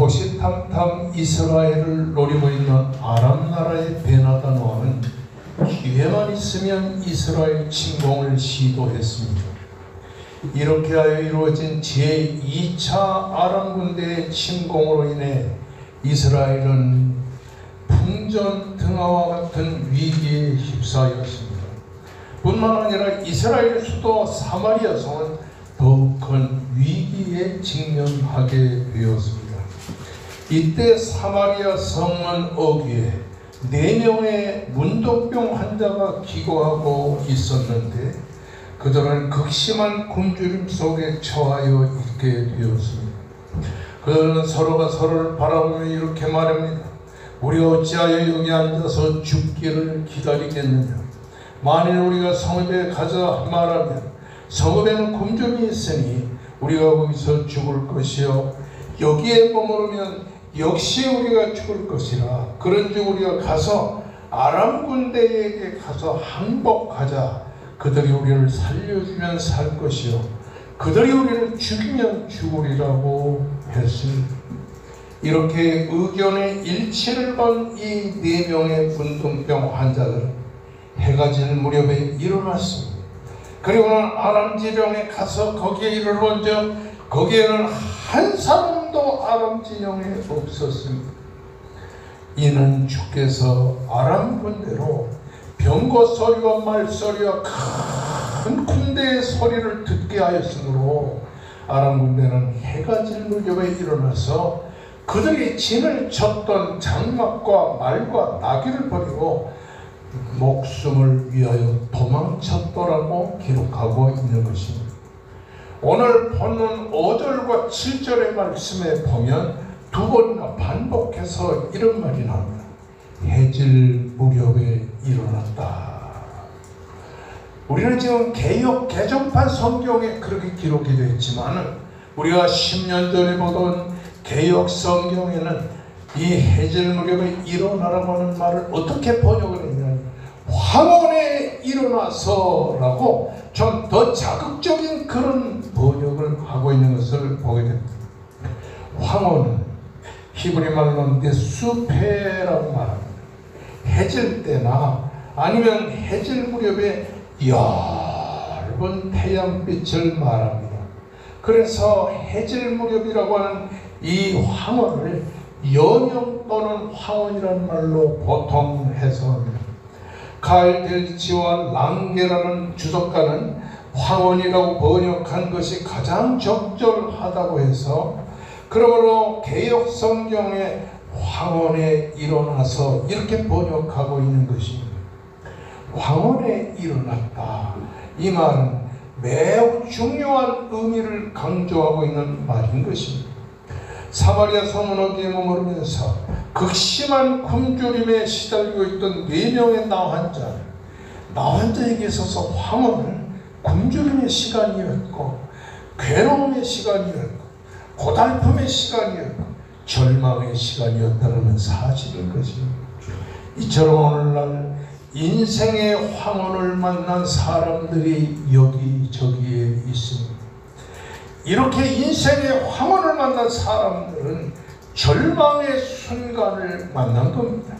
호시탐탐 이스라엘을 노리고 있는 아람 나라의 베나다 노아는 기회만 있으면 이스라엘 침공을 시도했습니다. 이렇게 하여 이루어진 제2차 아람 군대의 침공으로 인해 이스라엘은 풍전등화와 같은 위기에 휩싸였습니다. 뿐만 아니라 이스라엘 수도 사마리아 성은 더욱 큰 위기에 직면하게 되었습니다. 이때 사마리아 성문 어귀에 4명의 문둥병 환자가 기거하고 있었는데 그들은 극심한 굶주림 속에 처하여 있게 되었습니다. 그들은 서로가 서로를 바라보며 이렇게 말합니다. 우리가 어찌하여 여기 앉아서 죽기를 기다리겠느냐. 만일 우리가 성읍에 가자 말하면 성읍에는 굶주림이 있으니 우리가 거기서 죽을 것이요 여기에 머무르면 역시 우리가 죽을 것이라. 그런즉 우리가 가서 아람 군대에게 가서 항복하자. 그들이 우리를 살려주면 살 것이요 그들이 우리를 죽이면 죽으리라고 했습니다. 이렇게 의견의 일치를 본 이 4명의 문둥병 환자들은 해가 질 무렵에 일어났습니다. 그리고는 아람 지령에 가서 거기에 이르러온즉 거기에는 한 사람도 아람 진영에 없었습니다. 이는 주께서 아람 군대로 병거 소리와 말소리와 큰 군대의 소리를 듣게 하였으므로 아람 군대는 해가 질 무렵에 일어나서 그들이 진을 쳤던 장막과 말과 나귀를 버리고 목숨을 위하여 도망쳤더라고 기록하고 있는 것입니다. 오늘 본문 5절과 7절의 말씀에 보면 2번이나 반복해서 이런 말이 나옵니다. 해질 무렵에 일어났다. 우리는 지금 개역 개정판 성경에 그렇게 기록이 되어 있지만 우리가 10년 전에 보던 개역 성경에는 이 해질 무렵에 일어나라고 하는 말을 어떻게 번역을 했냐면 황혼에 일어나서 라고 좀 더 자극적인 그런 번역을 하고 있는 것을 보게 됩니다. 황혼은 히브리 말로 네수페라고 말합니다. 해질 때나 아니면 해질 무렵에 얇은 태양빛을 말합니다. 그래서 해질 무렵이라고 하는 이 황혼을 여명 또는 황혼이라는 말로 보통 해석합니다. 카일 델치와 랑게라는 주석가는 황혼이라고 번역한 것이 가장 적절하다고 해서 그러므로 개역 성경에 황혼에 일어나서 이렇게 번역하고 있는 것입니다. 황혼에 일어났다. 이 말은 매우 중요한 의미를 강조하고 있는 말인 것입니다. 사마리아 성문 어귀에 머무르면서 극심한 굶주림에 시달리고 있던 4명의 나환자에게 있어서 황혼은 굶주림의 시간이었고 괴로움의 시간이었고 고달픔의 시간이었고 절망의 시간이었다는 사실인 것입니다. 이처럼 오늘날 인생의 황혼을 만난 사람들이 여기저기에 있습니다. 이렇게 인생의 황혼을 만난 사람들은 절망의 순간을 만난 겁니다.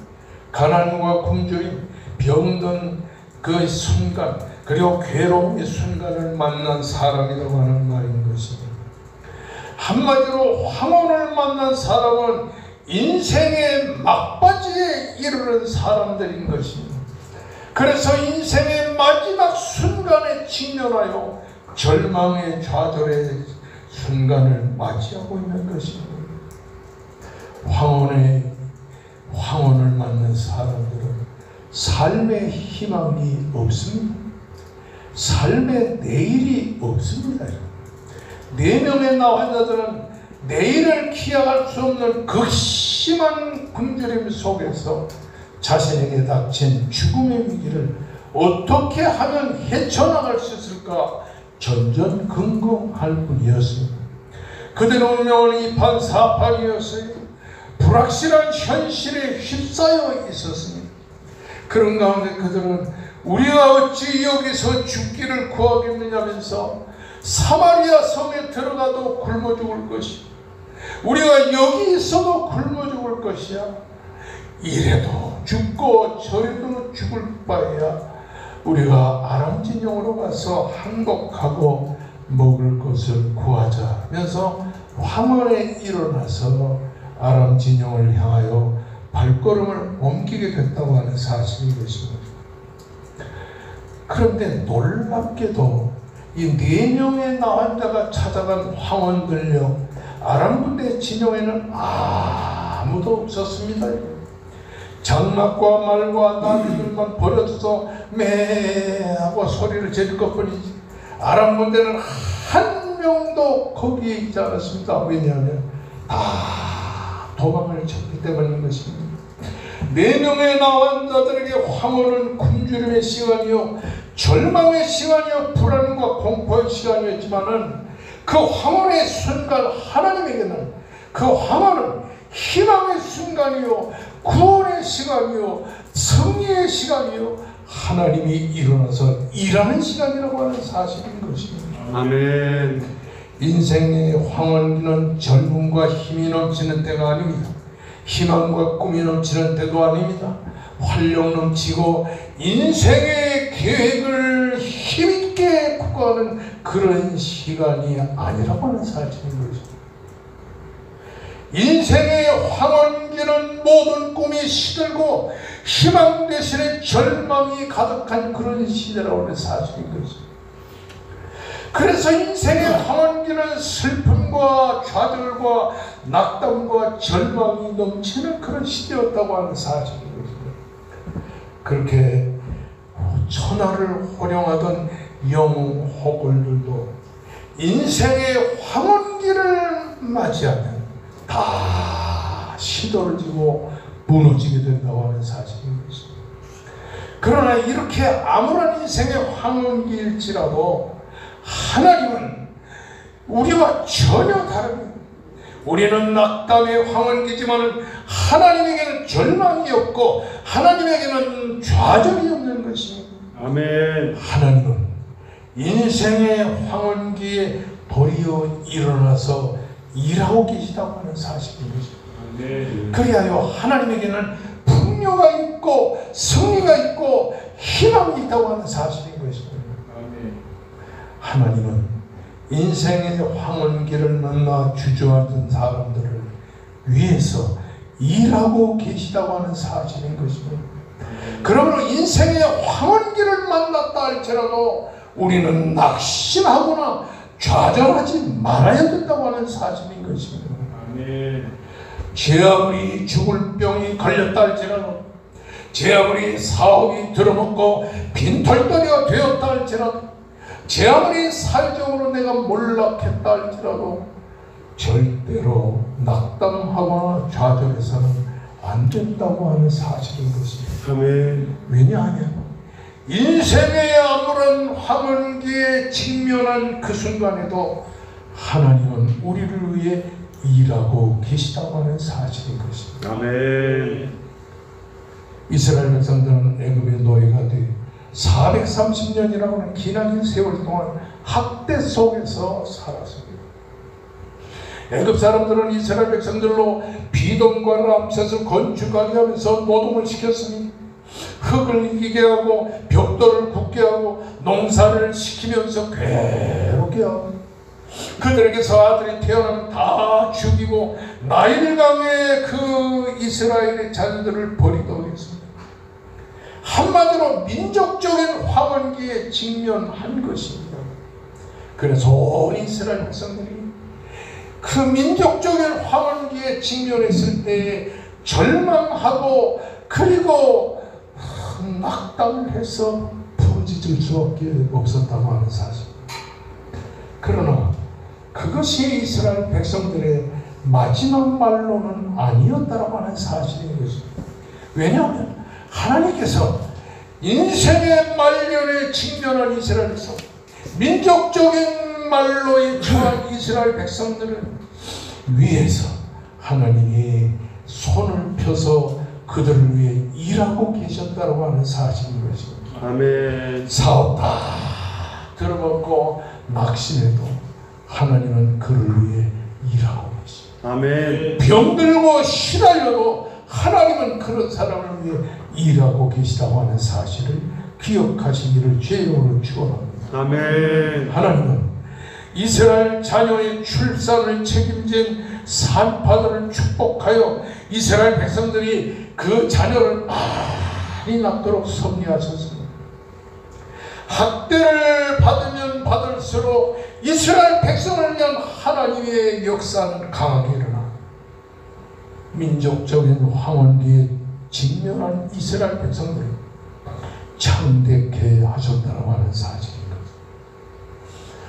가난과 굶주림, 병든 그 순간, 그리고 괴로움의 순간을 만난 사람이라고 하는 말인 것입니다. 한마디로 황혼을 만난 사람은 인생의 막바지에 이르는 사람들인 것입니다. 그래서 인생의 마지막 순간에 직면하여 절망의 좌절의 순간을 맞이하고 있는 것입니다. 황혼을 맞는 사람들은 삶의 희망이 없습니다. 삶의 내일이 없습니다. 4명의 나환자들은 내일을 기약할 수 없는 극심한 굶주림 속에서 자신에게 닥친 죽음의 위기를 어떻게 하면 헤쳐나갈 수 있을까 전전긍긍할 뿐이었습니다. 그들의 운명은 이판사판이었어요. 불확실한 현실에 휩싸여 있었습니다. 그런 가운데 그들은 우리가 어찌 여기서 죽기를 구하겠느냐면서 사마리아 성에 들어가도 굶어 죽을 것이고 우리가 여기 있어도 굶어 죽을 것이야. 이래도 죽고 저래도 죽을 바에야 우리가 아람 진영으로 가서 항복하고 먹을 것을 구하자 하면서 황혼에 일어나서 아람 진영을 향하여 발걸음을 옮기게 됐다고 하는 사실인 것입니다. 그런데 놀랍게도 이 4명의 나환자가 찾아간 황혼들요, 아람 군대 진영에는 아무도 없었습니다. 장막과 말과 나귀들만 버려져서 매 하고 소리를 지를 것뿐이지 아람 군대는 한 명도 거기에 있지 않았습니다. 왜냐하면 다 도망을 쳤기 때문인 것입니다. 4명의 나환자들에게 황혼은 굶주림의 시간이요, 절망의 시간이요, 불안과 공포의 시간이었지만은 그 황혼의 순간, 하나님에게는 그 황혼은 희망의 순간이요, 구원의 시간이요, 승리의 시간이요, 하나님이 일어나서 일하는 시간이라고 하는 사실인 것입니다. 아멘. 인생의 황혼기는 젊음과 힘이 넘치는 때가 아닙니다. 희망과 꿈이 넘치는 때도 아닙니다. 활력 넘치고 인생의 계획을 힘있게 구가하는 그런 시간이 아니라고 하는 사실인 것입니다. 인생의 황혼기는 모든 꿈이 시들고 희망 대신에 절망이 가득한 그런 시대라고 하는 사실인 것입니다. 그래서 인생의 황혼기는 슬픔과 좌절과 낙담과 절망이 넘치는 그런 시대였다고 하는 사실인 것입니다. 그렇게 천하를 호령하던 영호걸들도 인생의 황혼기를 맞이하면 다 시도를 지고 무너지게 된다고 하는 사실인 것입니다. 그러나 이렇게 아무런 인생의 황혼기일지라도 하나님은 우리와 전혀 다릅니다. 우리는 낙담의 황혼기지만 하나님에게는 절망이 없고 하나님에게는 좌절이 없는 것입니다. 아멘. 하나님은 인생의 황혼기에 도리어 일어나서 일하고 계시다고 하는 사실인 것입니다. 아멘. 그리하여 하나님에게는 풍요가 있고 승리가 있고 희망이 있다고 하는 사실인 것입니다. 아멘. 하나님은 인생의 황혼기를 만나 주저하던 사람들을 위해서 일하고 계시다고 하는 사실인 것입니다. 그러므로 인생의 황혼기를 만났다 할지라도 우리는 낙심하거나 좌절하지 말아야 된다고 하는 사실인 것입니다. 아멘. 제 아무리 죽을 병이 걸렸다 할지라도, 제 아무리 사업이 들어먹고 빈털터리가 되었다 할지라도, 제 아무리 사회적으로 내가 몰락했다 할지라도 절대로 낙담하거나 좌절해서는 안 된다고 하는 사실인 것입니다. 아멘. 왜냐하면 인생의 아무런 황혼기에 직면한 그 순간에도 하나님은 우리를 위해 일하고 계시다고 하는 사실인 것입니다. 아멘. 이스라엘 백성들은 애굽의 노예가 돼 430년이라고 하는 기나긴 세월 동안 학대 속에서 살았습니다. 애굽 사람들은 이스라엘 백성들로 비동과 람셋을 건축하게 하면서 노동을 시켰습니다. 흙을 이기게 하고 벽돌을 굽게 하고 농사를 시키면서 괴롭게 하고 그들에게서 아들이 태어나면 다 죽이고 나일강에 그 이스라엘의 자녀들을 버리도록 했습니다. 한마디로 민족적인 황혼기에 직면한 것입니다. 그래서 온 이스라엘 백성들이 그 민족적인 황혼기에 직면했을 때에 절망하고 그리고 낙담을 해서 부르짖을 수밖에 없었다고 하는 사실입니다. 그러나 그것이 이스라엘 백성들의 마지막 말로는 아니었다고 하는 사실인 것입니다. 왜냐하면 하나님께서 인생의 말년에 직면한 이스라엘 백성, 민족적인 말로에 처한 이스라엘 백성들을 위해서 하나님이 손을 펴서 그들을 위해 일하고 계셨다고 하는 사실인 것입니다. 아멘. 사업 다 들어먹고 낙심해도 하나님은 그를 위해 일하고 계십니다. 아멘. 병들고 시달려도 하나님은 그런 사람을 위해 일하고 계시다고 하는 사실을 기억하시기를 주의로 축원합니다. 아멘. 하나님은 이스라엘 자녀의 출산을 책임진 산파들을 축복하여 이스라엘 백성들이 그 자녀를 많이 낳도록 섭리하셨습니다. 학대를 받으면 받을수록 이스라엘 백성을 위한 하나님의 역사는 강하게 일어나 민족적인 황혼기에 직면한 이스라엘 백성들을 창대케 하셨다고 하는 사실입니다.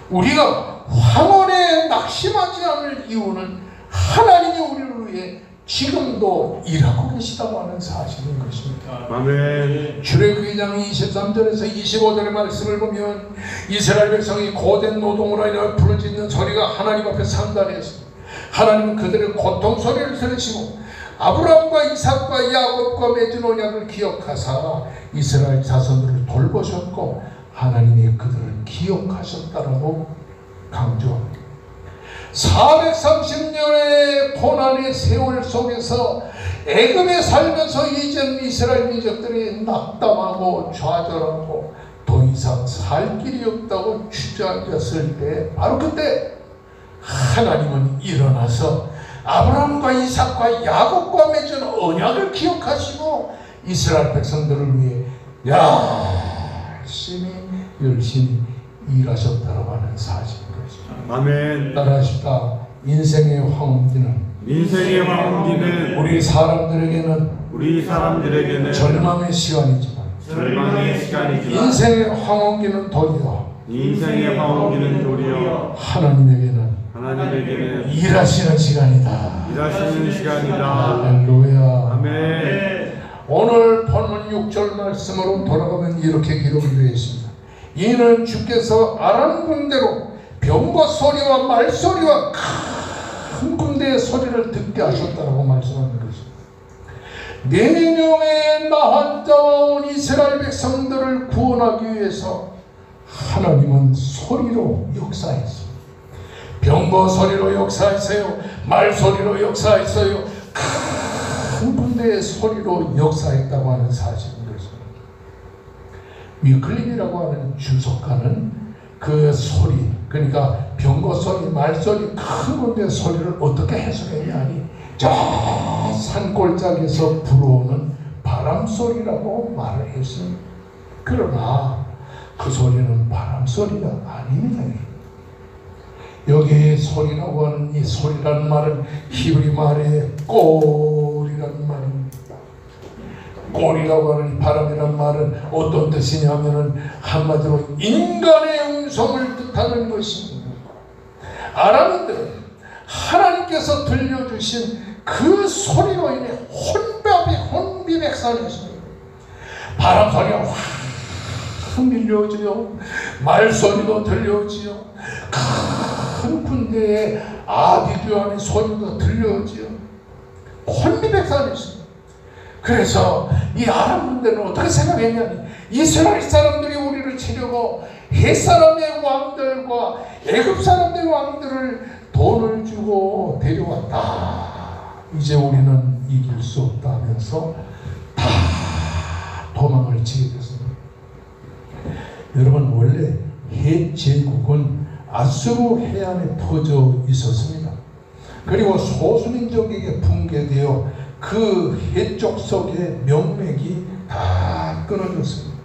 우리가 황혼에 낙심하지 않을 이유는 하나님이 우리를 위해 지금도 일하고 계시다고 하는 사실인 것입니다. 아멘. 출애굽기 2장 23절에서 25절의 말씀을 보면 이스라엘 백성이 고된 노동으로 인하여 부르짖는 소리가 하나님 앞에 상달했습니다. 하나님은 그들의 고통 소리를 들으시고 아브라함과 이삭과 야곱과 맺은 언약을 기억하사 이스라엘 자손들을 돌보셨고 하나님이 그들을 기억하셨다라고 강조합니다. 430년의 고난의 세월 속에서 애굽에 살면서 이전 이스라엘 민족들이 낙담하고 좌절하고 더 이상 살 길이 없다고 주저앉았을 때 바로 그때 하나님은 일어나서 아브라함과 이삭과 야곱과 맺은 언약을 기억하시고 이스라엘 백성들을 위해 열심히 일하셨다고 하는 사실인 것입니다. 아멘. 따라하십시다. 인생의 황혼기는 우리 사람들에게는 절망의 시간이지만 인생의 황혼기는 도리어 하나님에게는 일하시는 시간이다. 할렐루야. 아멘. 오늘 본문 6절 말씀으로 돌아가면 이렇게 기록이 되어 있습니다. 이는 주께서 아람 군대로 병과 소리와 말소리와 큰 군대의 소리를 듣게 하셨다고 말씀하는 것입니다. 400명의 나한 자와 온 이스라엘 백성들을 구원하기 위해서 하나님은 소리로 역사했습니다. 병과 소리로 역사했어요. 말소리로 역사했어요. 큰 군대의 소리로 역사했다고 하는 사실인 것입니다. 미클립이라고 하는 주석가는 그 소리, 그러니까 병거 소리, 말소리, 큰 군대의 소리를 어떻게 해석했냐니 저 산골짜기에서 불어오는 바람소리라고 말을 했습니다. 그러나 그 소리는 바람소리가 아닙니다. 여기에 소리라고 하는 이 소리라는 말은 히브리 말에 꼴이라는 말입니다. 꼴이라고 하는 이 바람이라는 말은 어떤 뜻이냐면은 한마디로 인간의 음성을 뜻하는 것입니다. 아람인들은 하나님께서 들려주신 그 소리로 인해 혼비백산했습니다. 바람 소리가 확 밀려오지요. 말소리도 들려오지요. 큰 군대의 아비규환의 소리도 들려오지요. 혼비백산했습니다. 그래서 이 아람 군대는 어떻게 생각했냐니 이스라엘 사람들이 우리를 치려고 헷 사람의 왕들과 애굽 사람들의 왕들을 돈을 주고 데려왔다. 이제 우리는 이길 수 없다 하면서 다 도망을 치게 됐습니다. 여러분, 원래 헷 제국은 아수르 해안에 퍼져 있었습니다. 그리고 소수민족에게 붕괴되어 그 해족속의 명맥이 다 끊어졌습니다.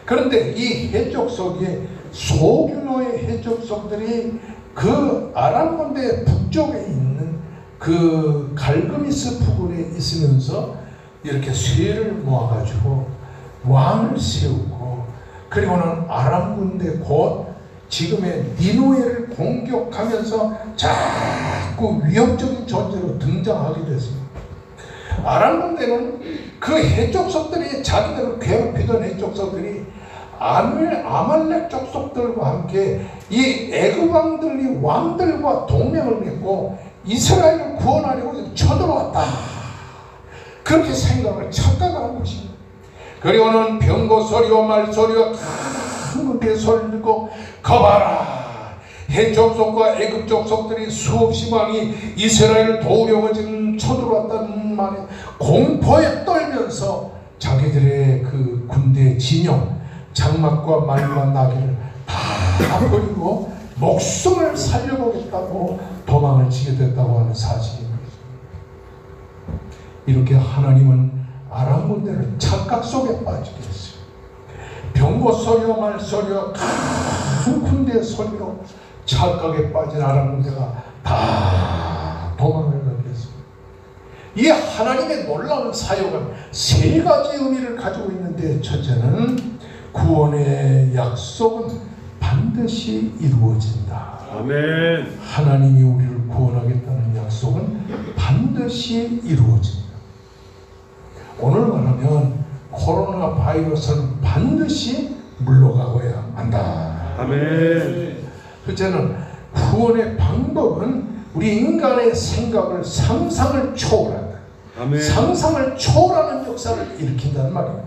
그런데 이 해족속에 소규모의 해족속들이 그 아람 군대 북쪽에 있는 그 갈그미스 부근에 있으면서 이렇게 쇠를 모아가지고 왕을 세우고, 그리고는 아람 군대 곧 지금의 니누에를 공격하면서 자꾸 위협적인 존재로 등장하게 됐습니다. 아람 군대는 그 해족속들이 자기들을 괴롭히던 해족속들이 아말렉 족속들과 함께 이 애굽 왕들과 동맹을 맺고 이스라엘을 구원하려고 쳐들어왔다. 그렇게 생각을 착각한 것입니다. 그리고는 병거 소리와 말소리와 큰 군대의 소리를 듣고 거봐라, 헷 족속과 애굽 족속들이 수없이 많이 이스라엘을 도우려고 지금 쳐들어왔다는 말에 공포에 떨면서 자기들의 그 군대 진영, 장막과 말과 나귀를 다 버리고 목숨을 살려보겠다고 도망을 치게 됐다고 하는 사실입니다. 이렇게 하나님은 아람 군대를 착각 속에 빠지게 했어요. 병거 소리와 말 소리와 큰 군대의 소리로 착각에 빠진 아람 군대가 다 도망을 가게 했습니다. 이 하나님의 놀라운 사역은 세 가지 의미를 가지고 있는데, 첫째는 구원의 약속은 반드시 이루어진다. 아멘. 하나님이 우리를 구원하겠다는 약속은 반드시 이루어진다. 오늘 말하면 코로나 바이러스는 반드시 물러가고야 한다. 아멘. 둘째는 구원의 방법은 우리 인간의 생각을, 상상을 초월한다. 아멘. 상상을 초월하는 역사를 일으킨다는 말입니다.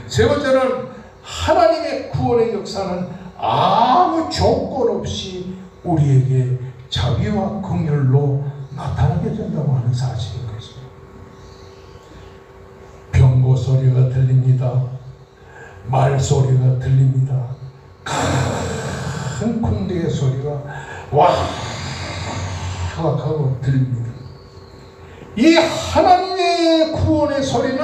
세 번째는 하나님의 구원의 역사는 아무 조건 없이 우리에게 자비와 긍휼로 나타나게 된다고 하는 사실인 것입니다. 병거 소리가 들립니다. 말 소리가 들립니다. 큰 군대의 소리가 와 하고 들립니다. 이 하나님의 구원의 소리는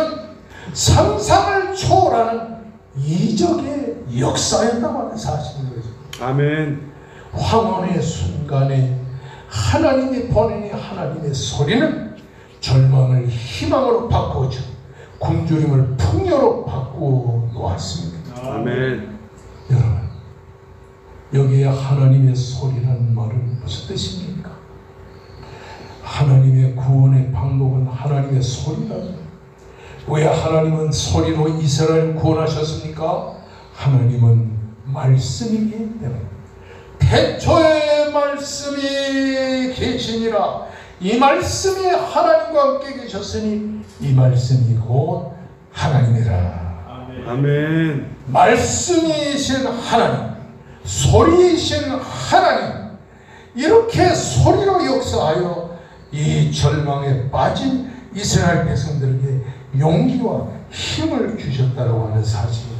상상을 초월하는 이적의 역사였다고 하는 사실인 거죠. 아멘. 황혼의 순간에 하나님이 보내니 하나님의 소리는 절망을 희망으로 바꾸어주고 굶주림을 풍요로 바꾸어 놓았습니다. 아멘. 여러분, 여기에 하나님의 소리라는 말은 무슨 뜻입니까? 하나님의 구원의 방법은 하나님의 소리라는. 왜 하나님은 소리로 이스라엘을 구원하셨습니까? 하나님은 말씀이기 때문에. 태초에 말씀이 계시니라. 이 말씀이 하나님과 함께 계셨으니 이 말씀이 곧 하나님이라. 아멘. 말씀이신 하나님, 소리이신 하나님, 이렇게 소리로 역사하여 이 절망에 빠진 이스라엘 백성들에게 용기와 힘을 주셨다고 하는 사실입니다.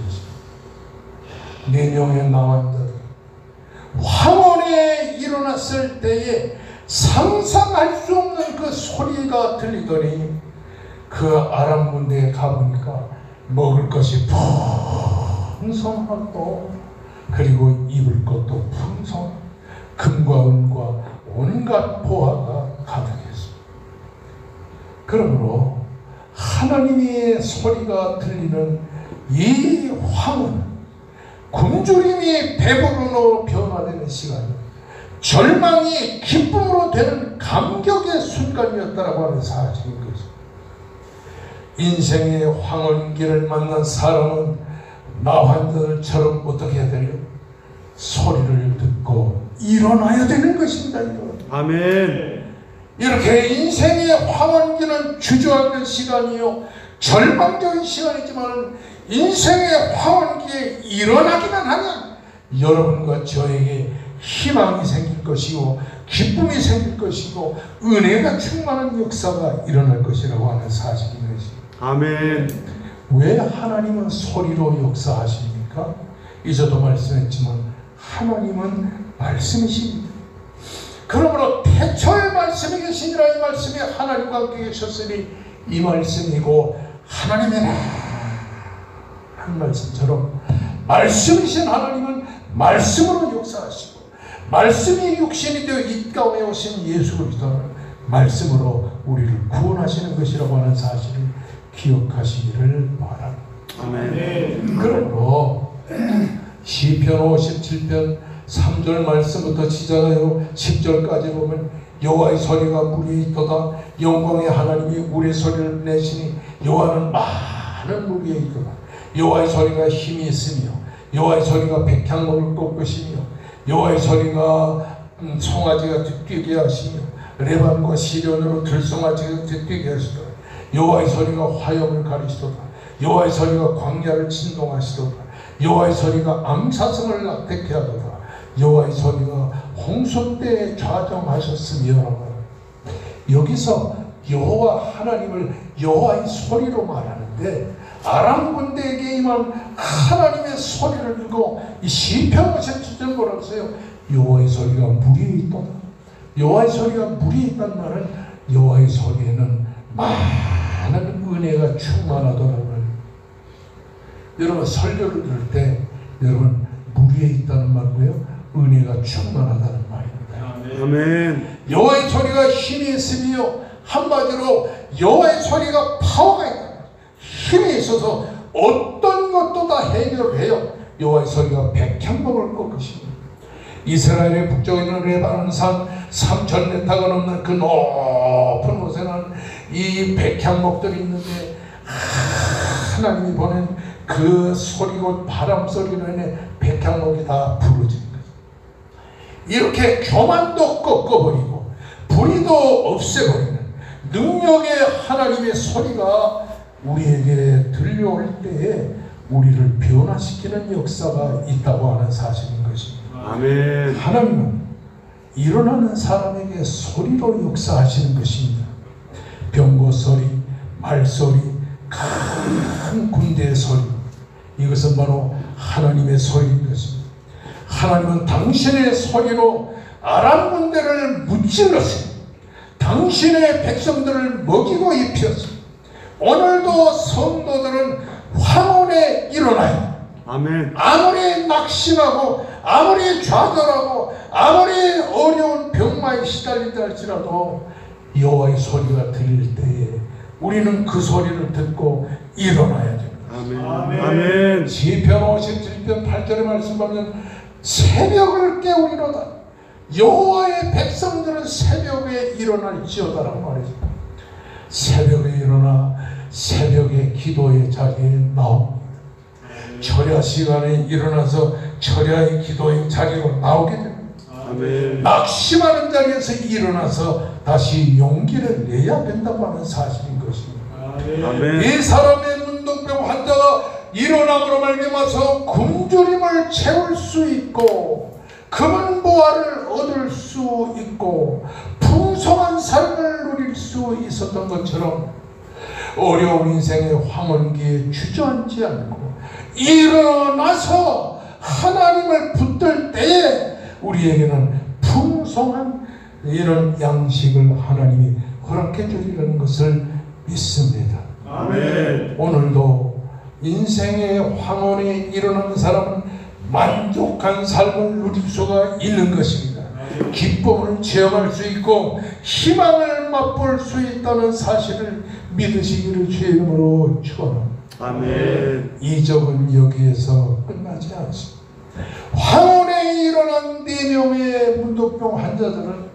네 명의 나왔던 황혼에 일어났을 때에 상상할 수 없는 그 소리가 들리더니 그 아람 군대에 가보니까 먹을 것이 풍성하고 그리고 입을 것도 풍성, 금과 은과 온갖 보화가 가득했습니다. 그러므로 하나님의 소리가 들리는 이 황혼, 굶주림이 배부름으로 변화되는 시간, 절망이 기쁨으로 되는 감격의 순간이었다라고 하는 사실인 거죠. 인생의 황혼기를 만난 사람은 나환자들처럼 어떻게 해야 돼요? 소리를 듣고 일어나야 되는 것입니다. 아멘. 이렇게 인생의 황혼기는 주저앉는 시간이요, 절망적인 시간이지만 인생의 황혼기에 일어나기만 하면 여러분과 저에게 희망이 생길 것이고 기쁨이 생길 것이고 은혜가 충만한 역사가 일어날 것이라고 하는 사실인 것입니다. 아멘. 왜 하나님은 소리로 역사하십니까? 이제도 말씀했지만 하나님은 말씀이십니다. 그러므로 태초에 말씀이 계시니라. 이 말씀이 하나님과 함께 계셨으니 이 말씀이고 하나님이라 한 말씀처럼 말씀이신 하나님은 말씀으로 역사하시고 말씀이 육신이 되어 이 가운데 오신 예수 그리스도는 말씀으로 우리를 구원하시는 것이라고 하는 사실을 기억하시기를 바랍니다. 아멘. 그러므로 시편 57편 3절 말씀부터 시작하여 10절까지 보면 여호와의 소리가 물에 있도다. 영광의 하나님이 물의 소리를 내시니 여호와는 많은 물 위에 있도다. 여호와의 소리가 힘이 있으며 여호와의 소리가 백향목을 꺾으시며 여호와의 소리가 송아지가 뛰게 하시며 레반과 시련으로 들송아지가 뛰게 하시도다. 여호와의 소리가 화염을 가리시도다. 여호와의 소리가 광야를 진동하시도다. 여호와의 소리가 암사성을 낙태케 하도다. 여호와의 소리가 홍수 때 좌정하셨으며 여기서 여호와 하나님을 여호와의 소리로 말하는데 아람 군대에게 임한 하나님의 소리를 듣고 이 시편 57절 뭐라고 써요? 여호와의 소리가 물 위에 있도다. 여호와의 소리가 물 위에 있단 말은 여호와의 소리에는 많은 은혜가 충만하더라고요. 여러분 설교를 들을 때 여러분 물 위에 있다는 말고요, 은혜가 충만하다는 말입니다. 아멘. 여호와의 소리가 힘이 있으며 한마디로 여호와의 소리가 파워가 있다. 힘이 있어서 어떤 것도 다 해결해요. 여호와의 소리가 백향목을 꺾으십니다. 이스라엘의 북쪽에 있는 레바논산 3,000m가 넘는 그 높은 곳에는 이 백향목들이 있는데 하나님이 보낸 그 소리고 바람 소리로 인해 백향목이 다 부러지는 거예요. 이렇게 교만도 꺾어버리고 불의도 없애버리는 능력의 하나님의 소리가 우리에게 들려올 때에 우리를 변화시키는 역사가 있다고 하는 사실인 것입니다. 아멘. 하나님은 일어나는 사람에게 소리로 역사하시는 것입니다. 병거 소리, 말소리, 큰 군대의 소리, 이것은 바로 하나님의 소리인 것입니다. 하나님은 당신의 소리로 아람 군대를 무찔렀어요. 당신의 백성들을 먹이고 입혔어요. 오늘도 성도들은 황혼에 일어나요. 아멘. 아무리 낙심하고 아무리 좌절하고 아무리 어려운 병마에 시달리다 할지라도 여호와의 소리가 들릴 때에 우리는 그 소리를 듣고 일어나야 됩니다. 아멘. 아멘. 시편 57편 8절의 말씀 보면 새벽을 깨우리로다. 여호와의 백성들은 새벽에 일어날지어다라고 말이죠. 새벽에 일어나 새벽에 기도의 자리에 나옵니다. 철야 시간에 일어나서 철야의 기도의 자리로 나오게 됩니다. 아멘. 낙심하는 자리에서 일어나서 다시 용기를 내야 된다고 하는 사실인 것입니다. 아멘. 이 사람의 문둥병 환자가 일어남으로 말미암아서 굶주림을 채울 수 있고 금은보화를 얻을 수 있고 풍성한 삶을 누릴 수 있었던 것처럼 어려운 인생의 황혼기에 주저앉지 않고 일어나서 하나님을 붙들 때에 우리에게는 풍성한 이런 양식을 하나님이 허락해 주리라는 것을 믿습니다. 아멘. 오늘도 인생의 황혼에 일어나는 사람은 만족한 삶을 누릴 수가 있는 것입니다. 기쁨을 체험할 수 있고 희망을 맛볼 수 있다는 사실을 믿으시기를 주의 이름으로 축원합니다. 아멘. 이적은 여기에서 끝나지 않습니다. 황혼에 일어난 4명의 문둥병 환자들은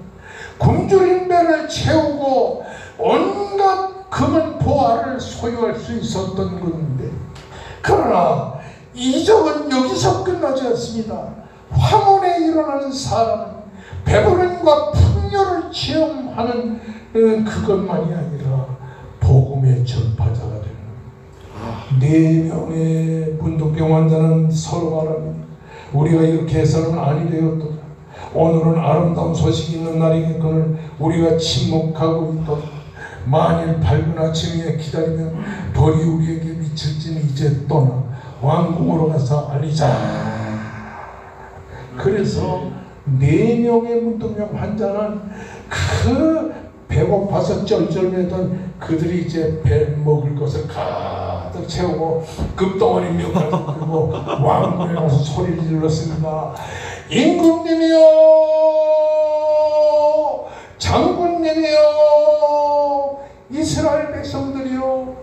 굶주린 배를 채우고 온갖 금은 보화를 소유할 수 있었던 건데, 그러나 이적은 여기서 끝나지 않습니다. 황혼에 일어나는 사람은 배부름과 풍요를 체험하는 그것만이 아니라 복음의 전파자가 되는 4명의 문둥병 환자는 서로 말합니다. 우리가 이렇게 해서는 아니 되었도다. 오늘은 아름다운 소식이 있는 날이겠거늘 우리가 침묵하고 있도다. 만일 밝은 아침에 기다리면 벌이 우리에게 미칠지는 이제 떠나 왕궁으로 가서 알리자. 그래서 4명의 문둥병 환자는 그 배고파서 쩔쩔매던 그들이 이제 배 먹을 것을 가득 채우고 금덩어리 몇 가지 들고 왕궁에 가서 소리를 질렀습니다. 임금님이여, 장군님이여, 이스라엘 백성들이여,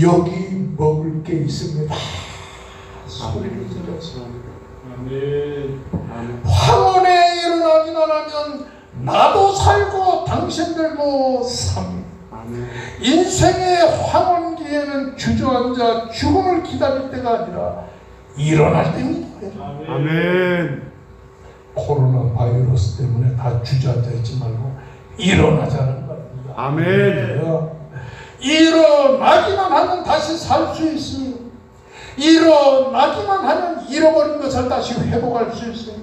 여기 먹을 게 있습니다. 소리를 질렀습니다. 황혼에 일어나지 않으면 나도 살고 당신들도 삽니다. 인생의 황혼기에는 주저앉아 죽음을 기다릴 때가 아니라 일어날 때입니다. 아멘. 코로나 바이러스 때문에 다 주저앉아 있지 말고 일어나자는 말입니다. 아멘. 일어나기만 하면 다시 살 수 있습니다. 일어나기만 하면 잃어버린 것을 다시 회복할 수 있어요.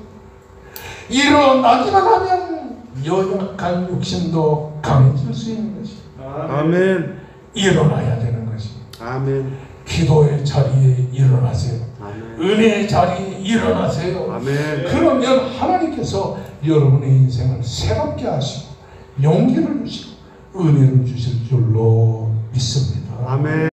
일어나기만 하면 연약한 육신도 강해질 수 있는 것이. 아멘. 일어나야 되는 것이. 아멘. 기도의 자리에 일어나세요. 아멘. 은혜의 자리에 일어나세요. 아멘. 그러면 하나님께서 여러분의 인생을 새롭게 하시고 용기를 주시고 은혜를 주실 줄로 믿습니다. 아멘.